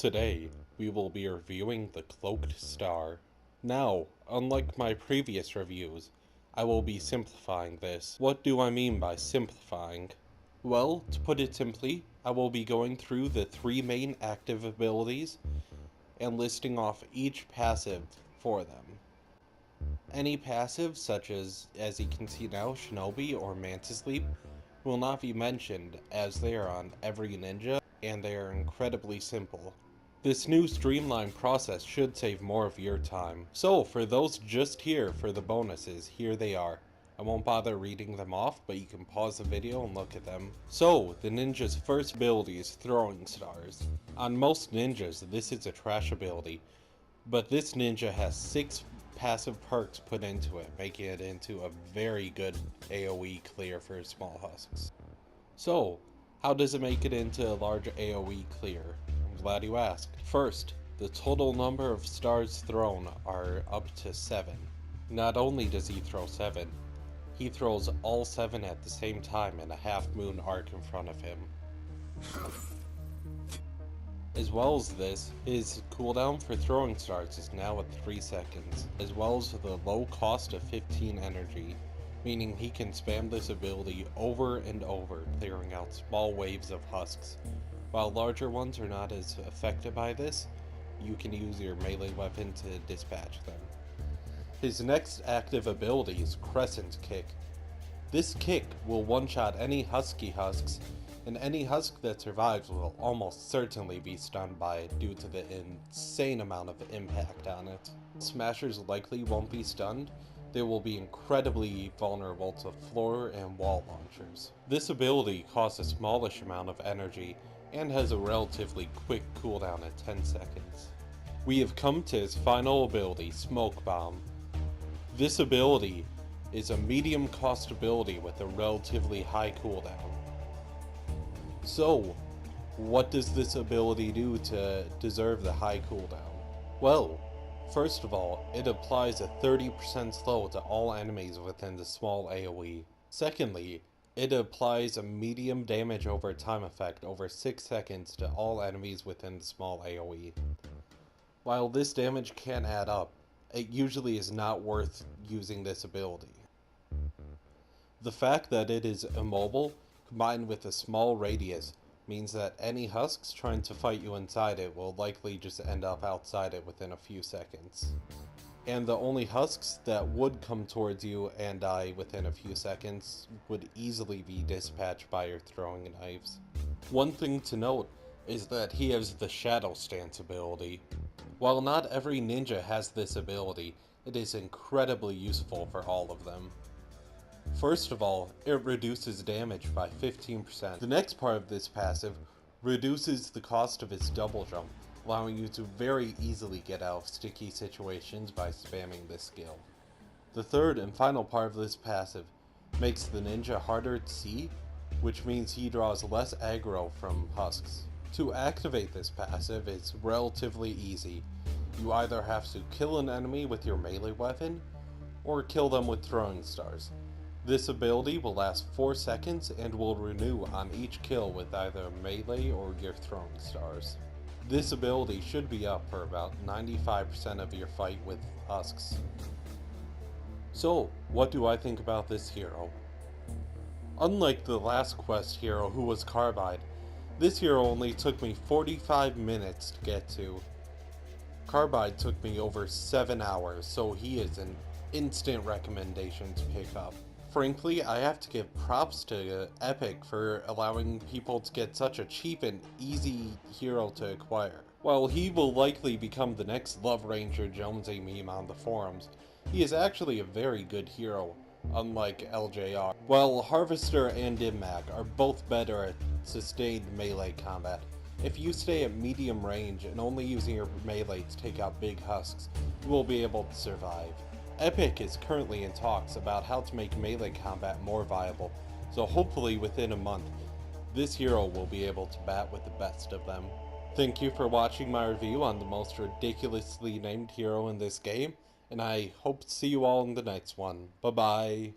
Today, we will be reviewing the Cloaked Star. Now, unlike my previous reviews, I will be simplifying this. What do I mean by simplifying? Well, to put it simply, I will be going through the three main active abilities and listing off each passive for them. Any passive, such as you can see now, Shinobi or Mantis Leap, will not be mentioned as they are on every ninja and they are incredibly simple. This new streamlined process should save more of your time. So, for those just here for the bonuses, here they are. I won't bother reading them off, but you can pause the video and look at them. So, the ninja's first ability is Throwing Stars. On most ninjas, this is a trash ability, but this ninja has 6 passive perks put into it, making it into a very good AoE clear for small husks. So, how does it make it into a large AoE clear? I'm glad you asked. First, the total number of stars thrown are up to 7. Not only does he throw 7, he throws all 7 at the same time in a half-moon arc in front of him. As well as this, his cooldown for throwing stars is now at 3 seconds, as well as the low cost of 15 energy, meaning he can spam this ability over and over, clearing out small waves of husks. While larger ones are not as affected by this, you can use your melee weapon to dispatch them. His next active ability is Crescent Kick. This kick will one-shot any husky husks, and any husk that survives will almost certainly be stunned by it due to the insane amount of impact on it. Smashers likely won't be stunned. They will be incredibly vulnerable to floor and wall launchers. This ability costs a smallish amount of energy and has a relatively quick cooldown at 10 seconds. We have come to his final ability, Smoke Bomb. This ability is a medium cost ability with a relatively high cooldown. So, what does this ability do to deserve the high cooldown? Well, first of all, it applies a 30% slow to all enemies within the small AoE. Secondly, it applies a medium damage over time effect over 6 seconds to all enemies within the small AoE. While this damage can add up, it usually is not worth using this ability. The fact that it is immobile, combined with a small radius, means that any husks trying to fight you inside it will likely just end up outside it within a few seconds. And the only husks that would come towards you and die within a few seconds would easily be dispatched by your throwing knives. One thing to note is that he has the Shadow Stance ability. While not every ninja has this ability, it is incredibly useful for all of them. First of all, it reduces damage by 15%. The next part of this passive reduces the cost of his double jump, allowing you to very easily get out of sticky situations by spamming this skill. The third and final part of this passive makes the ninja harder to see, which means he draws less aggro from husks. To activate this passive is relatively easy. You either have to kill an enemy with your melee weapon, or kill them with throwing stars. This ability will last 4 seconds and will renew on each kill with either melee or your throwing stars. This ability should be up for about 95% of your fight with husks. So, what do I think about this hero? Unlike the last quest hero who was Carbide, this hero only took me 45 minutes to get to. Carbide took me over 7 hours, so he is an instant recommendation to pick up. Frankly, I have to give props to Epic for allowing people to get such a cheap and easy hero to acquire. While he will likely become the next Love Ranger Jonesy meme on the forums, he is actually a very good hero, unlike LJR. While Harvester and Dimmac are both better at sustained melee combat, if you stay at medium range and only using your melee to take out big husks, you will be able to survive. Epic is currently in talks about how to make melee combat more viable, so hopefully within a month, this hero will be able to bat with the best of them. Thank you for watching my review on the most ridiculously named hero in this game, and I hope to see you all in the next one. Bye bye.